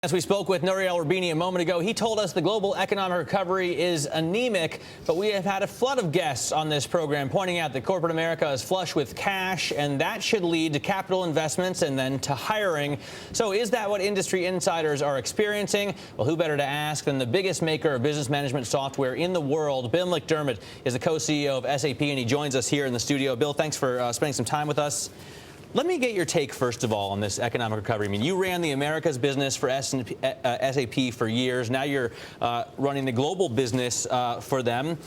As we spoke with Nouriel Roubini a moment ago, he told us the global economic recovery is anemic, but we have had a flood of guests on this program pointing out that corporate America is flush with cash, and that should lead to capital investments and then to hiring. So is that what industry insiders are experiencing? Well, who better to ask than the biggest maker of business management software in the world? Bill McDermott is the co-CEO of SAP, and he joins us here in the studio. Bill, thanks for spending some time with us. Let me get your take, first of all, on this economic recovery. I mean, you ran the Americas business for SAP for years. Now you're running the global business for them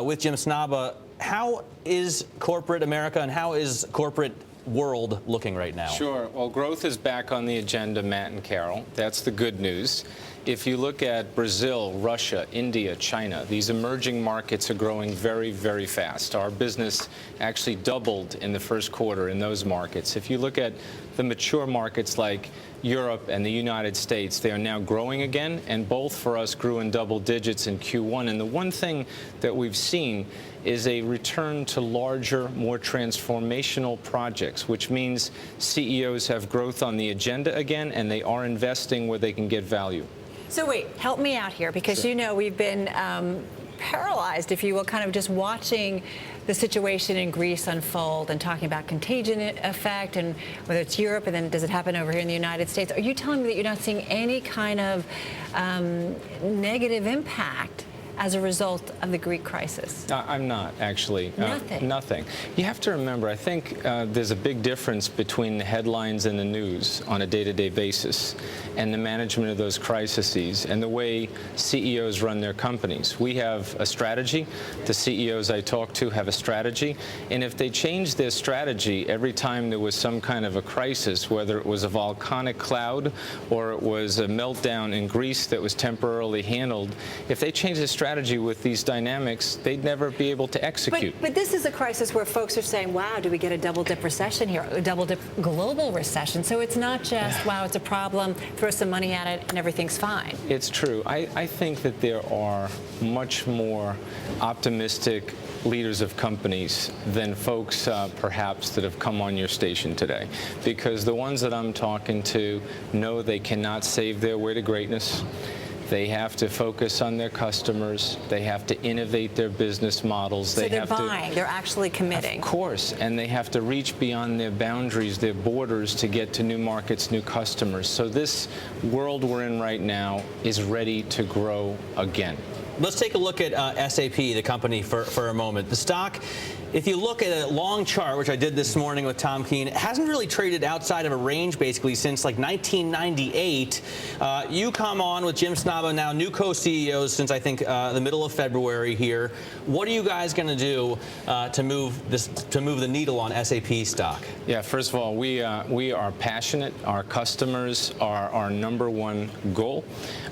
with Jim Snabe. How is corporate America and how is corporate world looking right now? Sure. Well, growth is back on the agenda, Matt and Carol. That's the good news. If you look at Brazil, Russia, India, China, these emerging markets are growing very, very fast. Our business actually doubled in the first quarter in those markets. If you look at the mature markets like Europe and the United States, they are now growing again, and both for us grew in double digits in Q1. And the one thing that we've seen is a return to larger, more transformational projects, which means CEOs have growth on the agenda again, and they are investing where they can get value. So wait, help me out here, because Sure. you know we've been paralyzed, if you will, kind of just watching the situation in Greece unfold and talking about contagion effect and whether it's Europe and then does it happen over here in the United States. Are you telling me that you're not seeing any kind of negative impact as a result of the Greek crisis? I'm not, actually. Nothing? Nothing. You have to remember, I think there's a big difference between the headlines and the news on a day-to-day basis and the management of those crises and the way CEOs run their companies. We have a strategy. The CEOs I talk to have a strategy. And if they change their strategy every time there was some kind of a crisis, whether it was a volcanic cloud or it was a meltdown in Greece that was temporarily handled, if they change their strategy with these dynamics, they'd never be able to execute. But this is a crisis where folks are saying, wow, do we get a double-dip recession here, a double-dip global recession? So it's not just, wow, it's a problem, throw some money at it, and everything's fine. It's true. I think that there are much more optimistic leaders of companies than folks perhaps that have come on your station today, because the ones that I'm talking to know they cannot save their way to greatness. They have to focus on their customers. They have to innovate their business models. So they're buying. They're actually committing. Of course. And they have to reach beyond their boundaries, their borders, to get to new markets, new customers. So this world we're in right now is ready to grow again. Let's take a look at SAP, the company, for a moment. The stock, if you look at a long chart, which I did this morning with Tom Keene, it hasn't really traded outside of a range basically since like 1998. You come on with Jim Snabe, now new co-CEOs since I think the middle of February here. What are you guys going to do to move the needle on SAP stock? Yeah, first of all, we are passionate. Our customers are our #1 goal.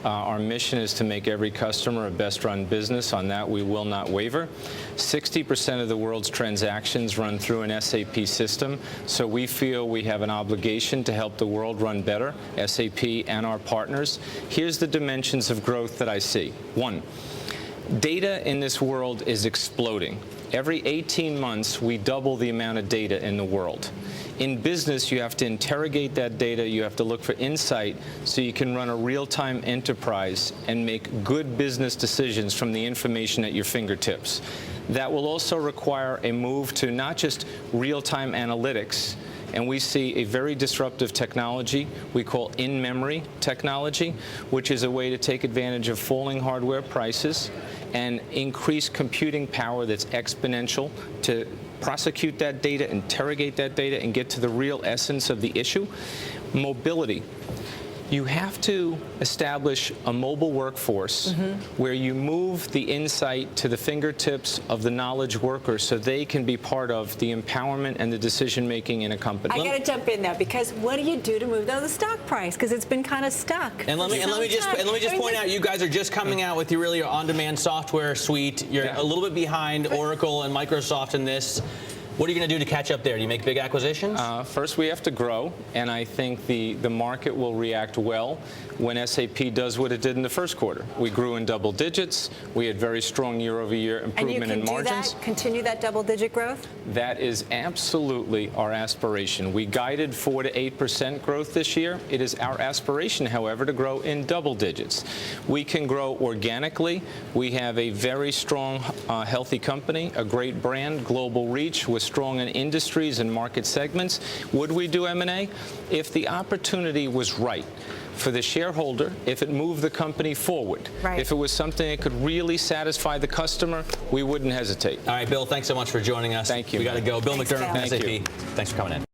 Our mission is to make every customer a best-run business. On that, we will not waver. 60% of the world's transactions run through an SAP system, so we feel we have an obligation to help the world run better, SAP and our partners. Here's the dimensions of growth that I see. 1, data in this world is exploding. Every 18 months, we double the amount of data in the world. In business, you have to interrogate that data. You have to look for insight so you can run a real-time enterprise and make good business decisions from the information at your fingertips. That will also require a move to not just real-time analytics, and we see a very disruptive technology we call in-memory technology, which is a way to take advantage of falling hardware prices and increase computing power that's exponential to prosecute that data, interrogate that data, and get to the real essence of the issue. Mobility. You have to establish a mobile workforce where you move the insight to the fingertips of the knowledge workers so they can be part of the empowerment and the decision-making in a company. I got to jump in there, because what do you do to move the stock price? Because it's been kind of stuck. And let me just point out, you guys are just coming out with your on-demand software suite. You're a little bit behind Oracle and Microsoft in this. What are you going to do to catch up there? Do you make big acquisitions? First, we have to grow, and I think the market will react well when SAP does what it did in the first quarter. We grew in double digits. We had very strong year-over-year improvement in margins. And you can do that, continue that double-digit growth? That is absolutely our aspiration. We guided 4 to 8% growth this year. It is our aspiration, however, to grow in double digits. We can grow organically. We have a very strong, healthy company, a great brand, global reach. We're strong in industries and market segments. Would we do M&A? If the opportunity was right for the shareholder, if it moved the company forward, if it was something that could really satisfy the customer, we wouldn't hesitate. All right, Bill, thanks so much for joining us. Thank you. We got to go. Bill McDermott from SAP. Thank you. Thanks for coming in.